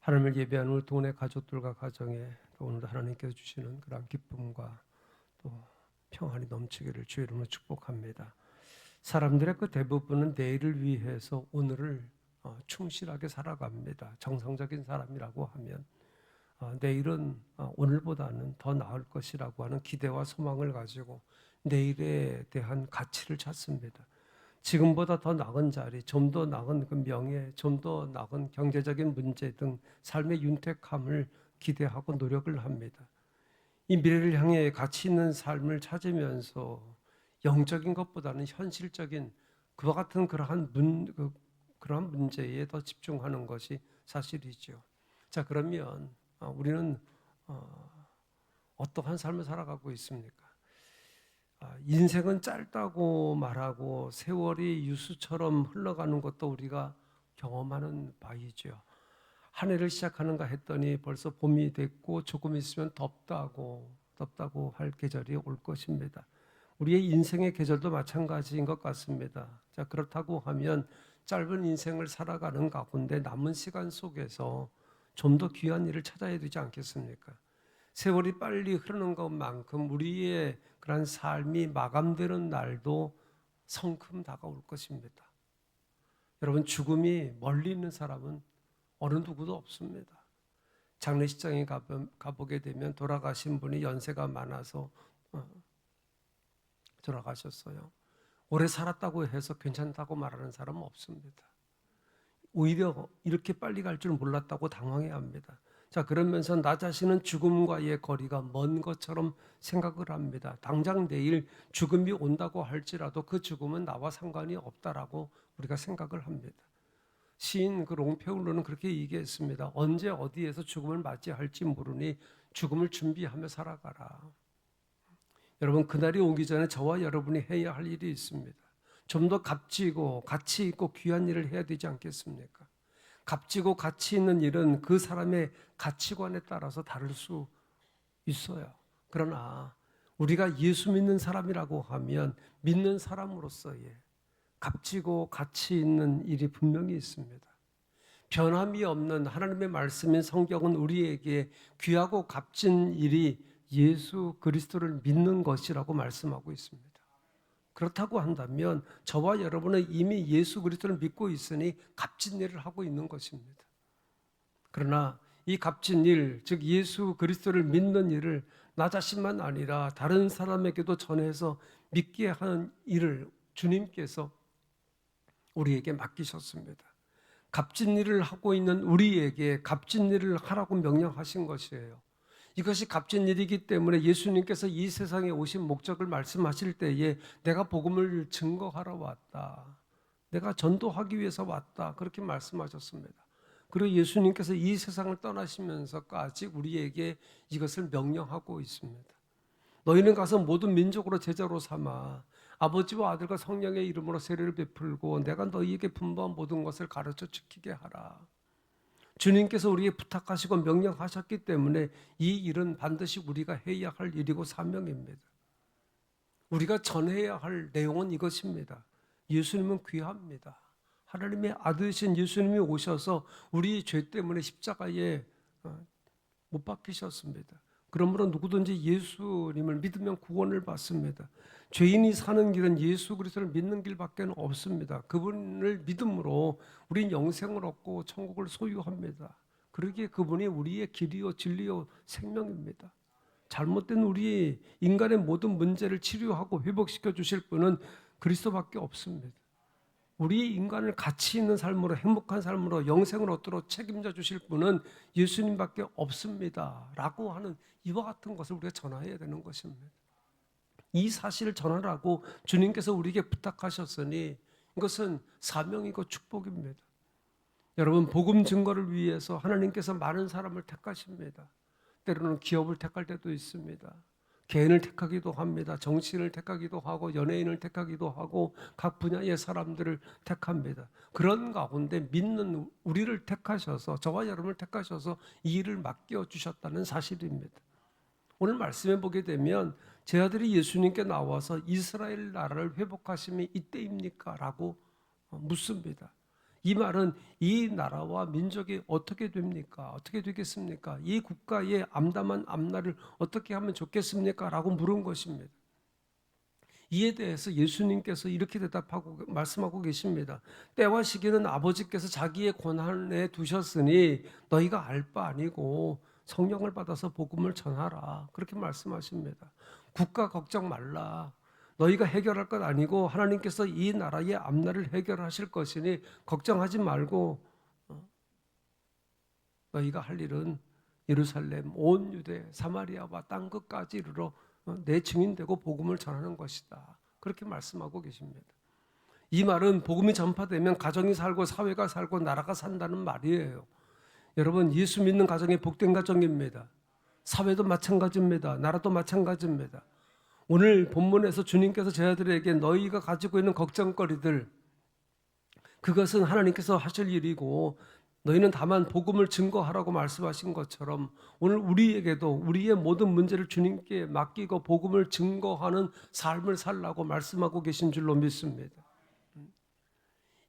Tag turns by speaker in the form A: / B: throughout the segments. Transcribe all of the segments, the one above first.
A: 하나님을 예배하는 우리 동네 가족들과 가정에 또 오늘도 하나님께서 주시는 그런 기쁨과 또 평안이 넘치기를 주의 이름으로 축복합니다. 사람들의 그 대부분은 내일을 위해서 오늘을 충실하게 살아갑니다. 정상적인 사람이라고 하면 내일은 오늘보다는 더 나을 것이라고 하는 기대와 소망을 가지고 내일에 대한 가치를 찾습니다. 지금보다 더 나은 자리, 좀 더 나은 그 명예, 좀 더 나은 경제적인 문제 등 삶의 윤택함을 기대하고 노력을 합니다. 이 미래를 향해 가치 있는 삶을 찾으면서 영적인 것보다는 현실적인 그와 같은 그러한 문제에 더 집중하는 것이 사실이죠. 자, 그러면 우리는 어떠한 삶을 살아가고 있습니까? 인생은 짧다고 말하고 세월이 유수처럼 흘러가는 것도 우리가 경험하는 바이죠. 한 해를 시작하는가 했더니 벌써 봄이 됐고 조금 있으면 덥다고 할 계절이 올 것입니다. 우리의 인생의 계절도 마찬가지인 것 같습니다. 자, 그렇다고 하면 짧은 인생을 살아가는 가운데 남은 시간 속에서 좀 더 귀한 일을 찾아야 되지 않겠습니까? 세월이 빨리 흐르는 것만큼 우리의 그런 삶이 마감되는 날도 성큼 다가올 것입니다. 여러분, 죽음이 멀리 있는 사람은 어느 누구도 없습니다. 장례식장에 가보게 되면 돌아가신 분이 연세가 많아서 돌아가셨어요. 오래 살았다고 해서 괜찮다고 말하는 사람은 없습니다. 오히려 이렇게 빨리 갈 줄 몰랐다고 당황해야 합니다. 자, 그러면서 나 자신은 죽음과의 거리가 먼 것처럼 생각을 합니다. 당장 내일 죽음이 온다고 할지라도 그 죽음은 나와 상관이 없다라고 우리가 생각을 합니다. 시인 그 롱페울로는 그렇게 얘기했습니다. 언제 어디에서 죽음을 맞이할지 모르니 죽음을 준비하며 살아가라. 여러분, 그날이 오기 전에 저와 여러분이 해야 할 일이 있습니다. 좀 더 값지고 가치 있고 귀한 일을 해야 되지 않겠습니까? 값지고 가치 있는 일은 그 사람의 가치관에 따라서 다를 수 있어요. 그러나 우리가 예수 믿는 사람이라고 하면 믿는 사람으로서의 값지고 가치 있는 일이 분명히 있습니다. 변함이 없는 하나님의 말씀인 성경은 우리에게 귀하고 값진 일이 예수 그리스도를 믿는 것이라고 말씀하고 있습니다. 그렇다고 한다면 저와 여러분은 이미 예수 그리스도를 믿고 있으니 값진 일을 하고 있는 것입니다. 그러나 이 값진 일, 즉 예수 그리스도를 믿는 일을 나 자신만 아니라 다른 사람에게도 전해서 믿게 하는 일을 주님께서 우리에게 맡기셨습니다. 값진 일을 하고 있는 우리에게 값진 일을 하라고 명령하신 것이에요. 이것이 값진 일이기 때문에 예수님께서 이 세상에 오신 목적을 말씀하실 때에 내가 복음을 증거하러 왔다. 내가 전도하기 위해서 왔다. 그렇게 말씀하셨습니다. 그리고 예수님께서 이 세상을 떠나시면서까지 우리에게 이것을 명령하고 있습니다. 너희는 가서 모든 민족으로 제자로 삼아 아버지와 아들과 성령의 이름으로 세례를 베풀고 내가 너희에게 분부한 모든 것을 가르쳐 지키게 하라. 주님께서 우리에게 부탁하시고 명령하셨기 때문에 이 일은 반드시 우리가 해야 할 일이고 사명입니다. 우리가 전해야 할 내용은 이것입니다. 예수님은 귀합니다. 하나님의 아들이신 예수님이 오셔서 우리 죄 때문에 십자가에 못 박히셨습니다. 그러므로 누구든지 예수님을 믿으면 구원을 받습니다. 죄인이 사는 길은 예수 그리스도를 믿는 길밖에 없습니다. 그분을 믿음으로 우리는 영생을 얻고 천국을 소유합니다. 그러기에 그분이 우리의 길이요 진리요 생명입니다. 잘못된 우리 인간의 모든 문제를 치료하고 회복시켜 주실 분은 그리스도밖에 없습니다. 우리 인간을 가치 있는 삶으로 행복한 삶으로 영생을 얻도록 책임져 주실 분은 예수님밖에 없습니다. 라고 하는 이와 같은 것을 우리가 전해야 되는 것입니다. 이 사실을 전하라고 주님께서 우리에게 부탁하셨으니 이것은 사명이고 축복입니다. 여러분, 복음 증거를 위해서 하나님께서 많은 사람을 택하십니다. 때로는 기업을 택할 때도 있습니다. 개인을 택하기도 합니다. 정치인을 택하기도 하고 연예인을 택하기도 하고 각 분야의 사람들을 택합니다. 그런 가운데 믿는 우리를 택하셔서 저와 여러분을 택하셔서 이 일을 맡겨주셨다는 사실입니다. 오늘 말씀해 보게 되면 제 아들이 예수님께 나와서 이스라엘 나라를 회복하심이 이때입니까? 라고 묻습니다. 이 말은 이 나라와 민족이 어떻게 됩니까? 어떻게 되겠습니까? 이 국가의 암담한 앞날을 어떻게 하면 좋겠습니까? 라고 물은 것입니다. 이에 대해서 예수님께서 이렇게 대답하고 말씀하고 계십니다. 때와 시기는 아버지께서 자기의 권한에 두셨으니 너희가 알 바 아니고 성령을 받아서 복음을 전하라. 그렇게 말씀하십니다. 국가 걱정 말라. 너희가 해결할 것 아니고 하나님께서 이 나라의 앞날을 해결하실 것이니 걱정하지 말고 너희가 할 일은 예루살렘, 온 유대, 사마리아와 땅 끝까지 이르러 내 증인되고 복음을 전하는 것이다. 그렇게 말씀하고 계십니다. 이 말은 복음이 전파되면 가정이 살고 사회가 살고 나라가 산다는 말이에요. 여러분, 예수 믿는 가정이 복된 가정입니다. 사회도 마찬가지입니다. 나라도 마찬가지입니다. 오늘 본문에서 주님께서 저희들에게 너희가 가지고 있는 걱정거리들, 그것은 하나님께서 하실 일이고 너희는 다만 복음을 증거하라고 말씀하신 것처럼 오늘 우리에게도 우리의 모든 문제를 주님께 맡기고 복음을 증거하는 삶을 살라고 말씀하고 계신 줄로 믿습니다.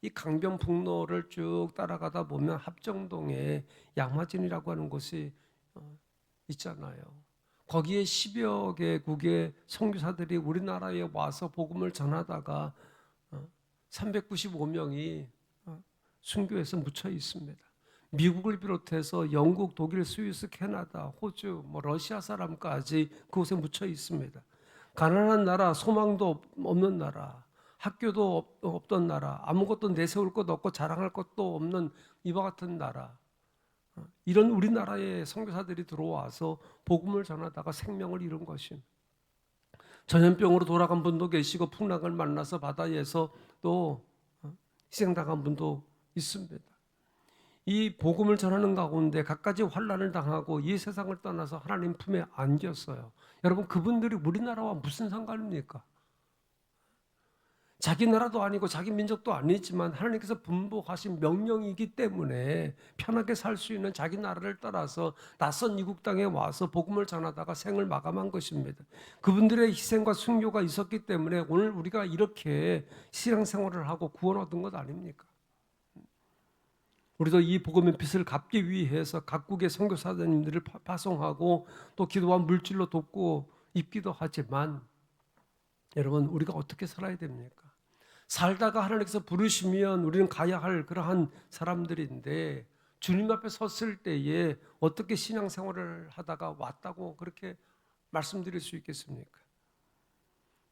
A: 이 강변북로를 쭉 따라가다 보면 합정동에 양화진이라고 하는 곳이 있잖아요. 거기에 10여 개국의 선교사들이 우리나라에 와서 복음을 전하다가 395명이 순교해서 묻혀 있습니다. 미국을 비롯해서 영국, 독일, 스위스, 캐나다, 호주, 러시아 사람까지 그곳에 묻혀 있습니다. 가난한 나라, 소망도 없는 나라, 학교도 없던 나라, 아무것도 내세울 것 없고 자랑할 것도 없는 이와 같은 나라, 이런 우리나라에 선교사들이 들어와서 복음을 전하다가 생명을 잃은 것입니다. 전염병으로 돌아간 분도 계시고 풍랑을 만나서 바다에서 또 희생당한 분도 있습니다. 이 복음을 전하는 가운데 갖가지 환난을 당하고 이 세상을 떠나서 하나님 품에 안겼어요. 여러분, 그분들이 우리나라와 무슨 상관입니까? 자기 나라도 아니고 자기 민족도 아니지만 하나님께서 분복하신 명령이기 때문에 편하게 살 수 있는 자기 나라를 떠나서 낯선 이국 땅에 와서 복음을 전하다가 생을 마감한 것입니다. 그분들의 희생과 순교가 있었기 때문에 오늘 우리가 이렇게 신앙생활을 하고 구원 얻은 것 아닙니까? 우리도 이 복음의 빚을 갚기 위해서 각국의 선교사님들을 파송하고 또 기도와 물질로 돕고 입기도 하지만 여러분, 우리가 어떻게 살아야 됩니까? 살다가 하나님께서 부르시면 우리는 가야 할 그러한 사람들인데 주님 앞에 섰을 때에 어떻게 신앙생활을 하다가 왔다고 그렇게 말씀드릴 수 있겠습니까?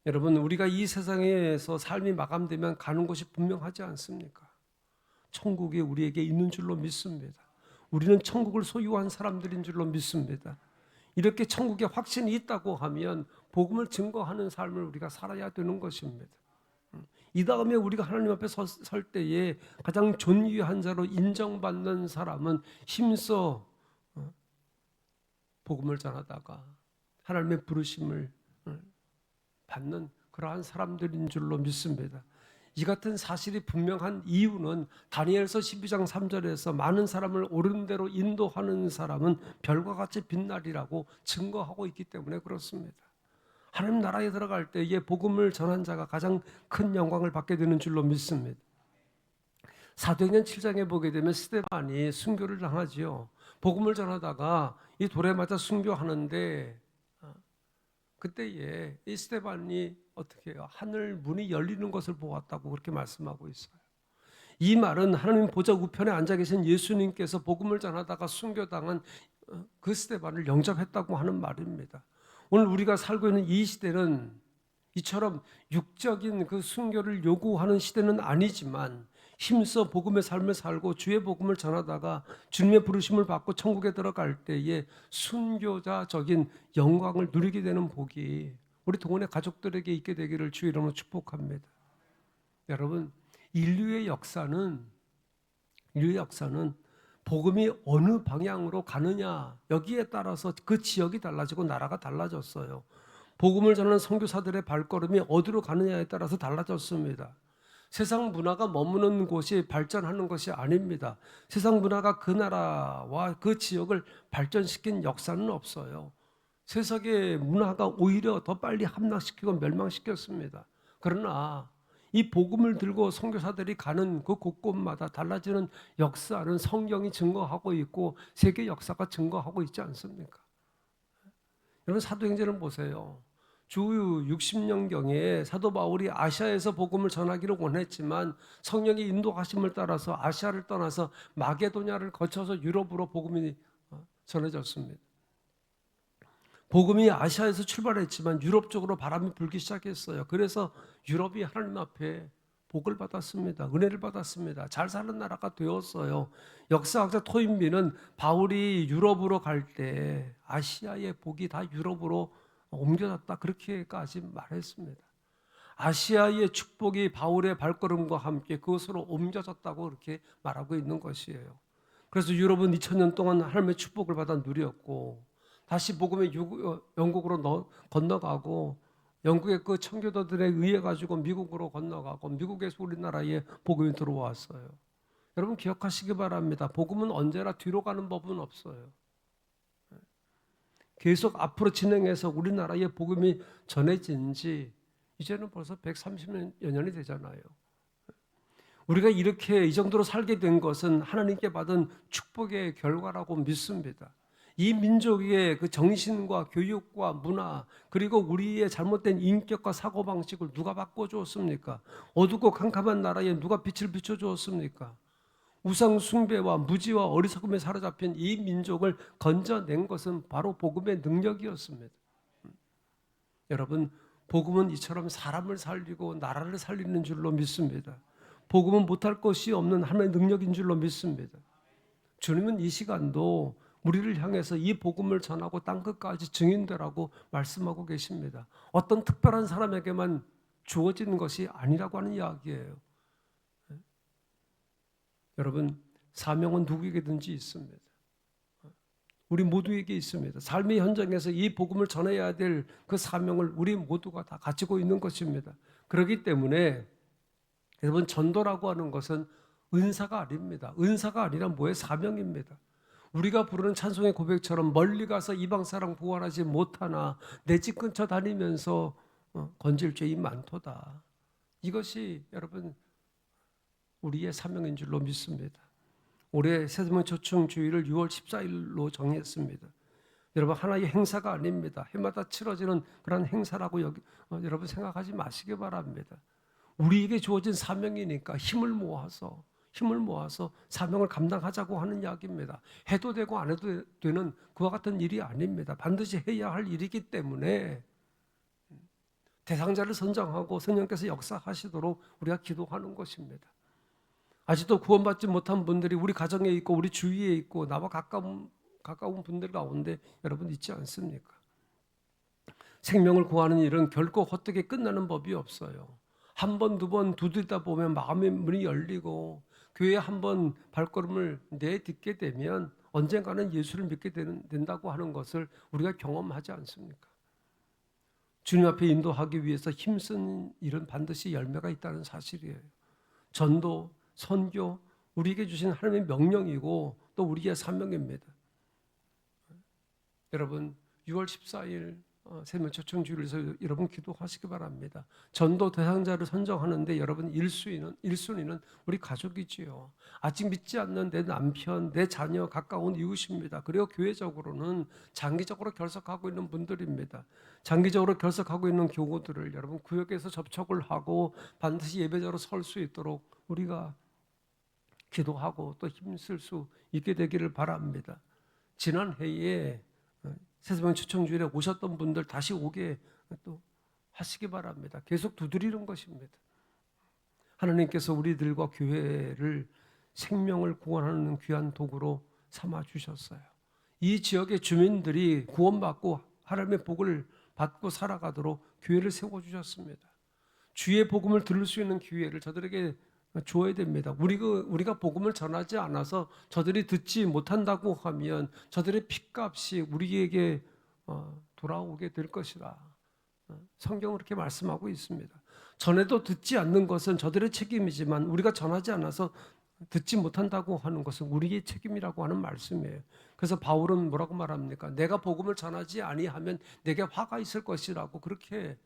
A: 여러분, 우리가 이 세상에서 삶이 마감되면 가는 곳이 분명하지 않습니까? 천국이 우리에게 있는 줄로 믿습니다. 우리는 천국을 소유한 사람들인 줄로 믿습니다. 이렇게 천국에 확신이 있다고 하면 복음을 증거하는 삶을 우리가 살아야 되는 것입니다. 이 다음에 우리가 하나님 앞에 설 때에 가장 존귀한 자로 인정받는 사람은 힘써 복음을 전하다가 하나님의 부르심을 받는 그러한 사람들인 줄로 믿습니다. 이 같은 사실이 분명한 이유는 다니엘서 12장 3절에서 많은 사람을 옳은 대로 인도하는 사람은 별과 같이 빛나리라고 증거하고 있기 때문에 그렇습니다. 하나님 나라에 들어갈 때에 복음을 전한 자가 가장 큰 영광을 받게 되는 줄로 믿습니다. 사도행전 7장에 보게 되면 스데반이 순교를 당하지요. 복음을 전하다가 이 돌에 맞아 순교하는데 그때에 이 스데반이 어떻게 해요? 하늘 문이 열리는 것을 보았다고 그렇게 말씀하고 있어요. 이 말은 하나님 보좌 우편에 앉아 계신 예수님께서 복음을 전하다가 순교당한 그 스데반을 영접했다고 하는 말입니다. 오늘 우리가 살고 있는 이 시대는 이처럼 육적인 그 순교를 요구하는 시대는 아니지만 힘써 복음의 삶을 살고 주의 복음을 전하다가 주님의 부르심을 받고 천국에 들어갈 때에 순교자적인 영광을 누리게 되는 복이 우리 동원의 가족들에게 있게 되기를 주의 이름으로 축복합니다. 여러분, 인류의 역사는 복음이 어느 방향으로 가느냐 여기에 따라서 그 지역이 달라지고 나라가 달라졌어요. 복음을 전하는 선교사들의 발걸음이 어디로 가느냐에 따라서 달라졌습니다. 세상 문화가 머무는 곳이 발전하는 것이 아닙니다. 세상 문화가 그 나라와 그 지역을 발전시킨 역사는 없어요. 세상의 문화가 오히려 더 빨리 함락시키고 멸망시켰습니다. 그러나 이 복음을 들고 선교사들이 가는 그 곳곳마다 달라지는 역사는 성경이 증거하고 있고 세계 역사가 증거하고 있지 않습니까? 여러분 사도행전을 보세요. 주 60년경에 사도 바울이 아시아에서 복음을 전하기를 원했지만 성령의 인도하심을 따라서 아시아를 떠나서 마게도냐를 거쳐서 유럽으로 복음이 전해졌습니다. 복음이 아시아에서 출발했지만 유럽 쪽으로 바람이 불기 시작했어요. 그래서 유럽이 하나님 앞에 복을 받았습니다. 은혜를 받았습니다. 잘 사는 나라가 되었어요. 역사학자 토인비는 바울이 유럽으로 갈 때 아시아의 복이 다 유럽으로 옮겨졌다 그렇게까지 말했습니다. 아시아의 축복이 바울의 발걸음과 함께 그것으로 옮겨졌다고 그렇게 말하고 있는 것이에요. 그래서 유럽은 2000년 동안 하나님의 축복을 받아 누렸고 다시 복음의 영국으로 건너가고 영국의 그 청교도들에 의해 가지고 미국으로 건너가고 미국에서 우리나라에 복음이 들어왔어요. 여러분 기억하시기 바랍니다. 복음은 언제나 뒤로 가는 법은 없어요. 계속 앞으로 진행해서 우리나라에 복음이 전해진 지 이제는 벌써 130여 년이 되잖아요. 우리가 이렇게 이 정도로 살게 된 것은 하나님께 받은 축복의 결과라고 믿습니다. 이 민족의 그 정신과 교육과 문화 그리고 우리의 잘못된 인격과 사고방식을 누가 바꿔주었습니까? 어둡고 캄캄한 나라에 누가 빛을 비춰주었습니까? 우상 숭배와 무지와 어리석음에 사로잡힌 이 민족을 건져낸 것은 바로 복음의 능력이었습니다. 여러분 복음은 이처럼 사람을 살리고 나라를 살리는 줄로 믿습니다. 복음은 못할 것이 없는 하나님의 능력인 줄로 믿습니다. 주님은 이 시간도 우리를 향해서 이 복음을 전하고 땅끝까지 증인되라고 말씀하고 계십니다. 어떤 특별한 사람에게만 주어지는 것이 아니라고 하는 이야기예요. 여러분 사명은 누구에게든지 있습니다. 우리 모두에게 있습니다. 삶의 현장에서 이 복음을 전해야 될 그 사명을 우리 모두가 다 가지고 있는 것입니다. 그렇기 때문에 여러분 전도라고 하는 것은 은사가 아닙니다. 은사가 아니라 뭐의 사명입니다. 우리가 부르는 찬송의 고백처럼 멀리 가서 이방 사람 구원하지 못하나 내 집 근처 다니면서 건질 죄인 많도다. 이것이 여러분 우리의 사명인 줄로 믿습니다. 올해 세대문 초청 주일을 6월 14일로 정했습니다. 여러분 하나의 행사가 아닙니다. 해마다 치러지는 그런 행사라고 여러분 생각하지 마시기 바랍니다. 우리에게 주어진 사명이니까 힘을 모아서 사명을 감당하자고 하는 이야기입니다. 해도 되고 안 해도 되는 그와 같은 일이 아닙니다. 반드시 해야 할 일이기 때문에 대상자를 선정하고 성령께서 역사하시도록 우리가 기도하는 것입니다. 아직도 구원받지 못한 분들이 우리 가정에 있고 우리 주위에 있고 나와 가까운 분들 가운데 여러분 있지 않습니까? 생명을 구하는 일은 결코 헛되게 끝나는 법이 없어요. 한 번, 두 번 두드리다 보면 마음의 문이 열리고 교회에 한 번 발걸음을 내딛게 되면 언젠가는 예수를 믿게 된다고 하는 것을 우리가 경험하지 않습니까? 주님 앞에 인도하기 위해서 힘쓴 일은 반드시 열매가 있다는 사실이에요. 전도, 선교, 우리에게 주신 하나님의 명령이고 또 우리의 사명입니다. 여러분 6월 14일 세명 초청주일에서 여러분 기도하시기 바랍니다. 전도 대상자를 선정하는데 여러분 1순위는 우리 가족이지요. 아직 믿지 않는 내 남편, 내 자녀, 가까운 이웃입니다. 그리고 교회적으로는 장기적으로 결석하고 있는 분들입니다. 장기적으로 결석하고 있는 교우들을 여러분 구역에서 접촉을 하고 반드시 예배자로 설 수 있도록 우리가 기도하고 또 힘쓸 수 있게 되기를 바랍니다. 지난 해에 세세명 초청주일에 오셨던 분들 다시 오게 또 하시기 바랍니다. 계속 두드리는 것입니다. 하나님께서 우리들과 교회를 생명을 구원하는 귀한 도구로 삼아 주셨어요. 이 지역의 주민들이 구원받고 하나님의 복을 받고 살아가도록 교회를 세워주셨습니다. 주의 복음을 들을 수 있는 기회를 저들에게 줘야 됩니다. 우리가 복음을 전하지 않아서 저들이 듣지 못한다고 하면 저들의 핏값이 우리에게 돌아오게 될 것이다. 성경은 그렇게 말씀하고 있습니다. 전에도 듣지 않는 것은 저들의 책임이지만 우리가 전하지 않아서 듣지 못한다고 하는 것은 우리의 책임이라고 하는 말씀이에요. 그래서 바울은 뭐라고 말합니까? 내가 복음을 전하지 아니하면 내게 화가 있을 것이라고 그렇게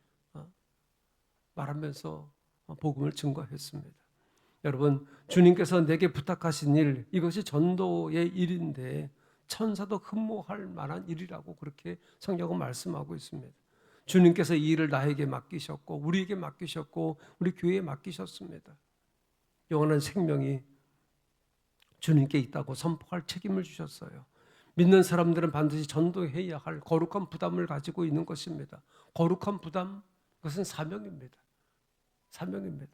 A: 말하면서 복음을 증거했습니다. 여러분, 주님께서 내게 부탁하신 일, 이것이 전도의 일인데 천사도 흠모할 만한 일이라고 그렇게 성경은 말씀하고 있습니다. 주님께서 이 일을 나에게 맡기셨고 우리에게 맡기셨고 우리 교회에 맡기셨습니다. 영원한 생명이 주님께 있다고 선포할 책임을 주셨어요. 믿는 사람들은 반드시 전도해야 할 거룩한 부담을 가지고 있는 것입니다. 거룩한 부담, 그것은 사명입니다. 사명입니다.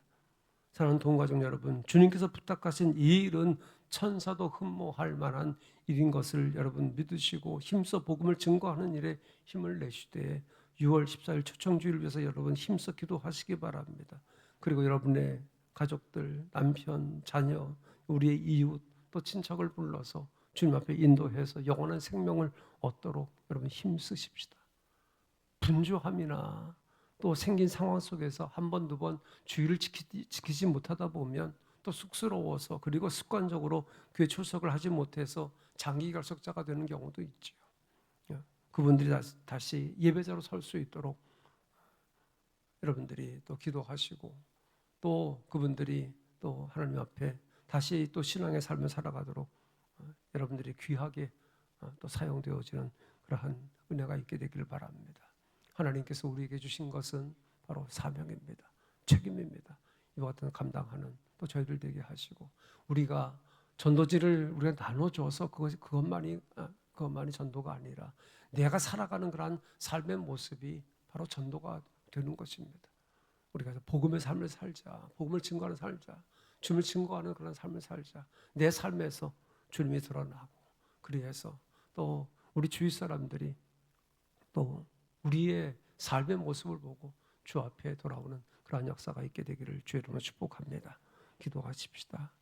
A: 사랑하는 동가족 여러분, 주님께서 부탁하신 이 일은 천사도 흠모할 만한 일인 것을 여러분 믿으시고 힘써 복음을 증거하는 일에 힘을 내시되 6월 14일 초청주의를 위해서 여러분 힘써 기도하시기 바랍니다. 그리고 여러분의 가족들, 남편, 자녀, 우리의 이웃, 또 친척을 불러서 주님 앞에 인도해서 영원한 생명을 얻도록 여러분 힘쓰십시다. 분주함이나 또 생긴 상황 속에서 한 번, 두 번 주의를 지키지 못하다 보면 또 쑥스러워서 그리고 습관적으로 교회 출석을 하지 못해서 장기 결석자가 되는 경우도 있죠. 그분들이 다시 예배자로 설 수 있도록 여러분들이 또 기도하시고 또 그분들이 또 하나님 앞에 다시 또 신앙의 삶을 살아가도록 여러분들이 귀하게 또 사용되어지는 그러한 은혜가 있게 되기를 바랍니다. 하나님께서 우리에게 주신 것은 바로 사명입니다. 책임입니다. 이와 같은 감당하는 또 저희들 되게 하시고 우리가 전도지를 우리가 나눠줘서 그것만이 전도가 아니라 내가 살아가는 그러한 삶의 모습이 바로 전도가 되는 것입니다. 우리가 복음의 삶을 살자, 복음을 증거하는 살자, 주님을 증거하는 그런 삶을 살자. 내 삶에서 주님이 드러나고 그리해서 또 우리 주위 사람들이 또 우리의 삶의 모습을 보고 주 앞에 돌아오는 그러한 역사가 있게 되기를 주의 이름으로 축복합니다. 기도하십시다.